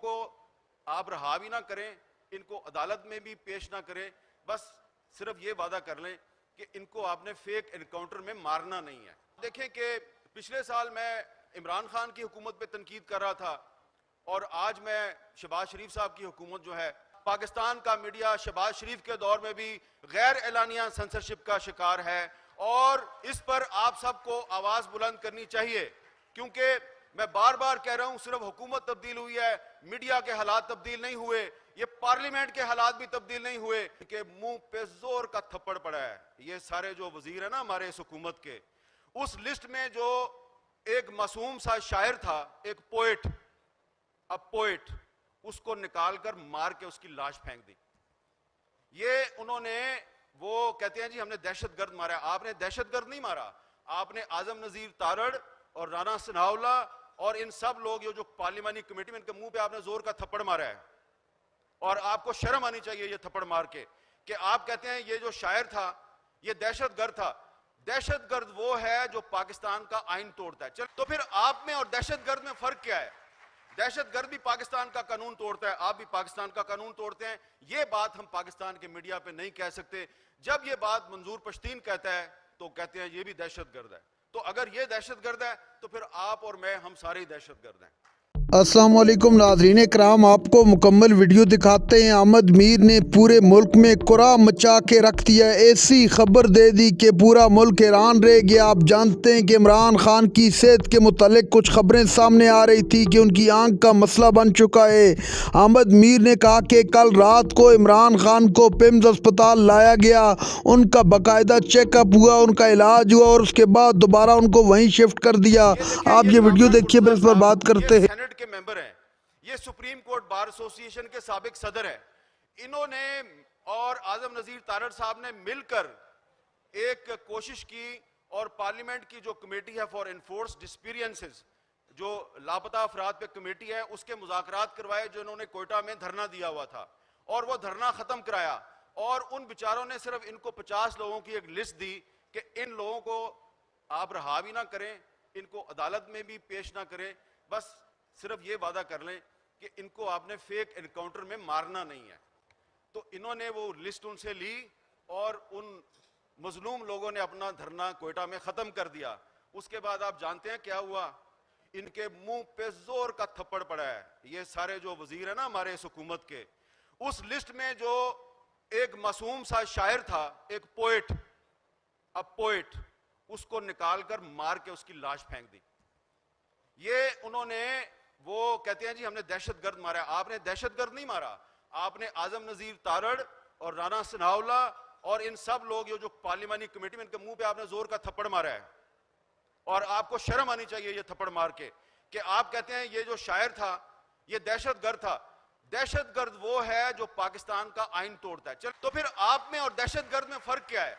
کو آپ رہا بھی نہ کریں, ان کو عدالت میں بھی پیش نہ کریں, بس صرف یہ وعدہ کر لیں کہ ان کو آپ نے فیک انکاؤنٹر میں مارنا نہیں ہے. دیکھیں کہ پچھلے سال میں عمران خان کی حکومت پہ تنقید کر رہا تھا, اور آج میں شہباز شریف صاحب کی حکومت جو ہے, پاکستان کا میڈیا شہباز شریف کے دور میں بھی غیر اعلانیہ سنسرشپ کا شکار ہے, اور اس پر آپ سب کو آواز بلند کرنی چاہیے. کیونکہ میں بار بار کہہ رہا ہوں, صرف حکومت تبدیل ہوئی ہے, میڈیا کے حالات تبدیل نہیں ہوئے, یہ پارلیمنٹ کے حالات بھی تبدیل نہیں ہوئے, کہ منہ پہ زور کا تھپڑ پڑا ہے. یہ سارے جو وزیر ہیں نا ہمارے اس حکومت کے, اس لسٹ میں جو ایک معصوم سا شاعر تھا, ایک پوئٹ, پوئٹ, اس کو نکال کر مار کے اس کی لاش پھینک دی. یہ انہوں نے, وہ کہتے ہیں جی ہم نے دہشت گرد مارا. آپ نے دہشت گرد نہیں مارا, آپ نے اعظم نذیر تارڑ اور رانا ثناءاللہ اور ان سب لوگ جو پارلیمانی کمیٹی میں, ان کے منہ پہ آپ نے زور کا تھپڑ مارا ہے. اور آپ کو شرم آنی چاہیے یہ تھپڑ مار کے, کہ آپ کہتے ہیں یہ جو شاعر تھا یہ دہشت گرد تھا. دہشت گرد وہ ہے جو پاکستان کا آئین توڑتا ہے. چل تو پھر آپ میں اور دہشت گرد میں فرق کیا ہے؟ دہشت گرد بھی پاکستان کا قانون توڑتا ہے, آپ بھی پاکستان کا قانون توڑتے ہیں. یہ بات ہم پاکستان کے میڈیا پہ نہیں کہہ سکتے. جب یہ بات منظور پشتین کہتا ہے تو کہتے ہیں یہ بھی دہشت گرد ہے. تو اگر یہ دہشت گرد ہے تو پھر آپ اور میں, ہم سارے دہشت گرد ہیں. السلام علیکم ناظرین کرام, آپ کو مکمل ویڈیو دکھاتے ہیں. احمد میر نے پورے ملک میں قرا مچا کے رکھ دیا. ایسی خبر دے دی کہ پورا ملک حیران رہ گیا. آپ جانتے ہیں کہ عمران خان کی صحت کے متعلق کچھ خبریں سامنے آ رہی تھی کہ ان کی آنکھ کا مسئلہ بن چکا ہے. احمد میر نے کہا کہ کل رات کو عمران خان کو پیمز اسپتال لایا گیا, ان کا باقاعدہ چیک اپ ہوا, ان کا علاج ہوا, اور اس کے بعد دوبارہ ان کو وہیں شفٹ کر دیا. آپ یہ ویڈیو دیکھیے, پھر اس پر بات کرتے ہیں. سینٹ کے ممبر ہیں, یہ سپریم کورٹ بار ایسوسی ایشن کے سابق صدر ہیں. انہوں نے اور اعظم نذیر تارڑ صاحب نے مل کر ایک کوشش کی, اور پارلیمنٹ کی جو کمیٹی ہے فار انفورس ڈسپیرینسز, جو لاپتہ افراد پہ کمیٹی ہے, اس کے مذاکرات کروائے, جو انہوں نے کوئٹہ میں دھرنا دیا ہوا تھا, اور وہ دھرنا ختم کرایا. اور ان بیچاروں نے صرف ان کو 50 لوگوں کی ایک لسٹ دی کہ ان لوگوں کو آپ رہا بھی نہ کریں, ان کو عدالت میں بھی پیش نہ کریں, بس صرف یہ وعدہ کر لیں کہ ان کو آپ نے فیک انکاؤنٹر میں مارنا نہیں ہے. تو انہوں نے وہ لسٹ ان سے لی, اور ان مظلوم لوگوں نے اپنا دھرنا کوئٹہ میں ختم کر دیا. اس کے بعد آپ جانتے ہیں کیا ہوا؟ ان کے منہ پہ زور کا تھپڑ پڑا ہے. یہ سارے جو وزیر ہیں نا ہمارے اس حکومت کے, اس لسٹ میں جو ایک معصوم سا شاعر تھا, ایک پوئٹ, پوئٹ, اس کو نکال کر مار کے اس کی لاش پھینک دی. یہ انہوں نے, وہ کہتے ہیں جی ہم نے دہشت گرد مارا. آپ نے دہشت گرد نہیں مارا, آپ نے اعظم نذیر تارڑ اور رانا ثناءاللہ اور ان سب لوگ جو پارلیمانی کمیٹی میں, ان کے منہ پہ آپ نے زور کا تھپڑ مارا ہے. اور آپ کو شرم آنی چاہیے یہ تھپڑ مار کے, کہ آپ کہتے ہیں یہ جو شاعر تھا یہ دہشت گرد تھا. دہشت گرد وہ ہے جو پاکستان کا آئین توڑتا ہے. چل تو پھر آپ میں اور دہشت گرد میں فرق کیا ہے؟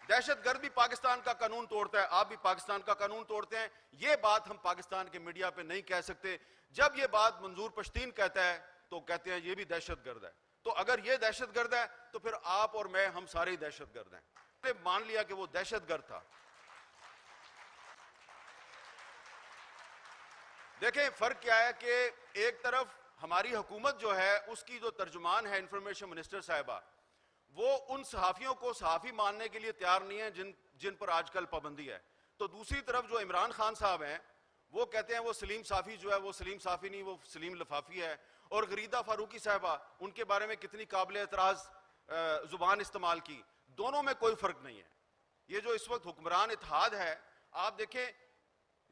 دہشت گرد بھی پاکستان کا قانون توڑتا ہے, آپ بھی پاکستان کا قانون توڑتے ہیں. یہ بات ہم پاکستان کے میڈیا پہ نہیں کہہ سکتے. جب یہ بات منظور پشتین کہتا ہے تو کہتے ہیں یہ بھی دہشت گرد ہے. تو اگر یہ دہشت گرد ہے تو پھر آپ اور میں, ہم سارے دہشت گرد ہیں. مان لیا کہ وہ دہشت گرد تھا. دیکھیں فرق کیا ہے, کہ ایک طرف ہماری حکومت جو ہے, اس کی جو ترجمان ہے انفارمیشن منسٹر صاحبہ, وہ ان صحافیوں کو صحافی ماننے کے لیے تیار نہیں ہے جن پر آج کل پابندی ہے. تو دوسری طرف جو عمران خان صاحب ہیں, وہ کہتے ہیں وہ سلیم صافی جو ہے وہ سلیم صافی نہیں, وہ سلیم لفافی ہے. اور غریدہ فاروقی صاحبہ, ان کے بارے میں کتنی قابل اعتراض زبان استعمال کی. دونوں میں کوئی فرق نہیں ہے. یہ جو اس وقت حکمران اتحاد ہے, آپ دیکھیں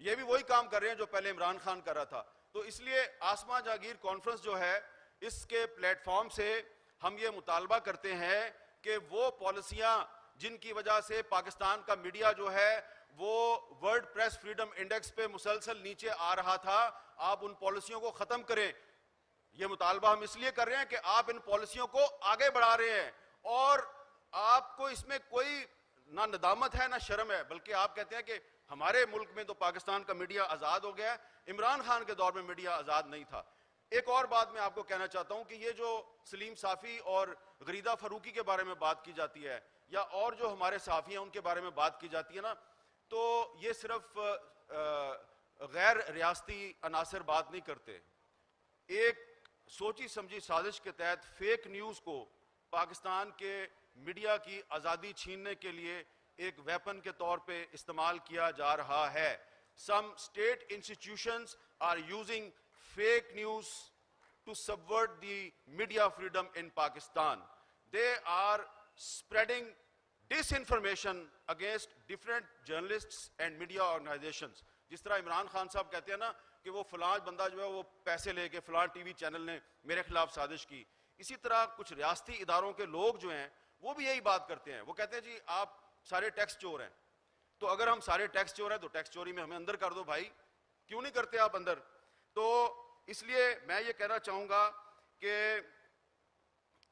یہ بھی وہی کام کر رہے ہیں جو پہلے عمران خان کر رہا تھا. تو اس لیے آسما جاگیر کانفرنس جو ہے, اس کے پلیٹ فارم سے ہم یہ مطالبہ کرتے ہیں کہ وہ پالیسیاں جن کی وجہ سے پاکستان کا میڈیا جو ہے وہ ورلڈ پریس فریڈم انڈیکس پہ مسلسل نیچے آ رہا تھا, آپ ان پالیسیوں کو ختم کریں. یہ مطالبہ ہم اس لیے کر رہے ہیں کہ آپ ان پالیسیوں کو آگے بڑھا رہے ہیں, اور آپ کو اس میں کوئی نہ ندامت ہے نہ شرم ہے, بلکہ آپ کہتے ہیں کہ ہمارے ملک میں تو پاکستان کا میڈیا آزاد ہو گیا ہے, عمران خان کے دور میں میڈیا آزاد نہیں تھا. ایک اور بات میں آپ کو کہنا چاہتا ہوں کہ یہ جو سلیم صافی اور غریدہ فاروقی کے بارے میں بات کی جاتی ہے, یا اور جو ہمارے صحافی ہیں ان کے بارے میں بات کی جاتی ہے نا, تو یہ صرف غیر ریاستی عناصر بات نہیں کرتے. ایک سوچی سمجھی سازش کے تحت فیک نیوز کو پاکستان کے میڈیا کی آزادی چھیننے کے لیے ایک ویپن کے طور پہ استعمال کیا جا رہا ہے. Some state institutions are using fake news to subvert the media freedom in Pakistan. They are spreading disinformation against different journalists and media organizations. جس طرح عمران خان صاحب کہتے ہیں نا کہ وہ فلاں بندہ جو ہے وہ پیسے لے کے فلاں ٹی وی چینل نے میرے خلاف سازش کی, اسی طرح کچھ ریاستی اداروں کے لوگ جو ہیں وہ بھی یہی بات کرتے ہیں. وہ کہتے ہیں جی آپ سارے ٹیکس چور ہیں, تو اگر ہم سارے ٹیکس چور ہیں تو ٹیکس چوری میں ہمیں اندر کر دو بھائی, کیوں نہیں کرتے آپ اندر؟ تو اس لیے میں یہ کہنا چاہوں گا کہ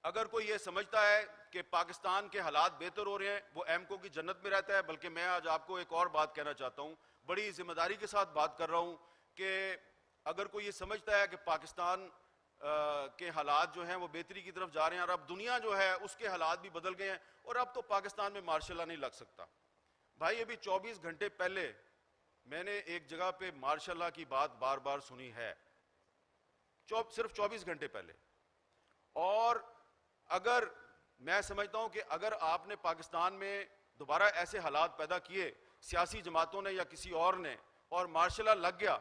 اگر کوئی یہ سمجھتا ہے کہ پاکستان کے حالات بہتر ہو رہے ہیں وہ ایمکو کی جنت میں رہتا ہے, بلکہ میں آج آپ کو ایک اور بات کہنا چاہتا ہوں, بڑی ذمہ داری کے ساتھ بات کر رہا ہوں کہ اگر کوئی یہ سمجھتا ہے کہ پاکستان کے حالات جو ہیں وہ بہتری کی طرف جا رہے ہیں اور اب دنیا جو ہے اس کے حالات بھی بدل گئے ہیں اور اب تو پاکستان میں مارشل لا نہیں لگ سکتا. بھائی ابھی 24 گھنٹے پہلے میں نے ایک جگہ پہ مارشل لا کی بات بار بار سنی ہے, صرف 24 گھنٹے پہلے. اور اگر میں سمجھتا ہوں کہ اگر آپ نے پاکستان میں دوبارہ ایسے حالات پیدا کیے سیاسی جماعتوں نے یا کسی اور نے اور مارشل لا لگ گیا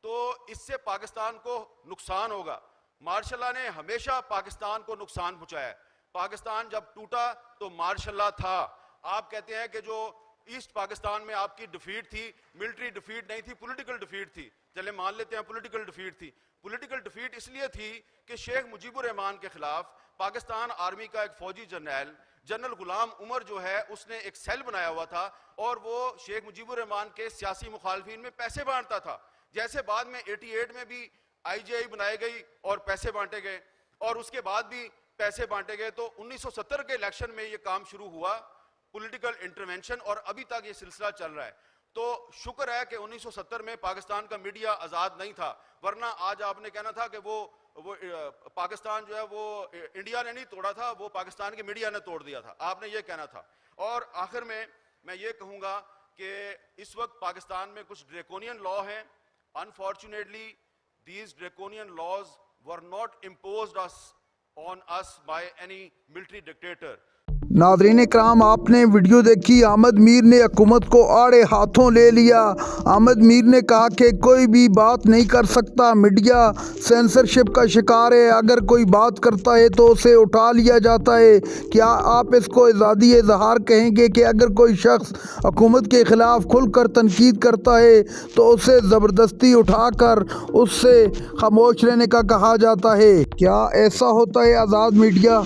تو اس سے پاکستان کو نقصان ہوگا. مارشل لا نے ہمیشہ پاکستان کو نقصان پہنچایا ہے. پاکستان جب ٹوٹا تو مارشل لا تھا. آپ کہتے ہیں کہ جو ایسٹ پاکستان میں آپ کی ڈیفیٹ تھی, ملٹری ڈیفیٹ نہیں تھی, پولیٹیکل ڈیفیٹ تھی. چلے مان لیتے ہیں پولیٹیکل ڈیفیٹ تھی. پولیٹیکل ڈیفیٹ اس لیے تھی کہ شیخ مجیب الرحمان کے خلاف پاکستان آرمی کا ایک فوجی جنرل غلام عمر جو ہے اس نے ایک سیل بنایا ہوا تھا اور وہ شیخ مجیب الرحمان کے سیاسی مخالفین میں پیسے بانٹتا تھا. جیسے بعد میں 88 میں بھی آئی جی آئی بنائی گئی اور پیسے بانٹے گئے اور اس کے بعد بھی پیسے بانٹے گئے, تو 1970 کے الیکشن میں یہ کام شروع ہوا, پولیٹیکل انٹرونشن, اور ابھی تک یہ سلسلہ چل رہا ہے. تو شکر ہے کہ 1970 میں پاکستان کا میڈیا آزاد نہیں تھا, ورنہ آج آپ نے کہنا تھا کہ وہ پاکستان جو ہے وہ انڈیا نے نہیں توڑا تھا, وہ پاکستان کے میڈیا نے توڑ دیا تھا, آپ نے یہ کہنا تھا. اور آخر میں یہ کہوں گا کہ اس وقت پاکستان میں کچھ ڈریکونین لا ہیں. Unfortunately, these draconian laws were not imposed on us by any military dictator. ناظرین کرام, آپ نے ویڈیو دیکھی. احمد میر نے حکومت کو آڑے ہاتھوں لے لیا. احمد میر نے کہا کہ کوئی بھی بات نہیں کر سکتا, میڈیا سینسرشپ کا شکار ہے, اگر کوئی بات کرتا ہے تو اسے اٹھا لیا جاتا ہے. کیا آپ اس کو آزادی اظہار کہیں گے کہ اگر کوئی شخص حکومت کے خلاف کھل کر تنقید کرتا ہے تو اسے زبردستی اٹھا کر اس سے خاموش رہنے کا کہا جاتا ہے؟ کیا ایسا ہوتا ہے آزاد میڈیا؟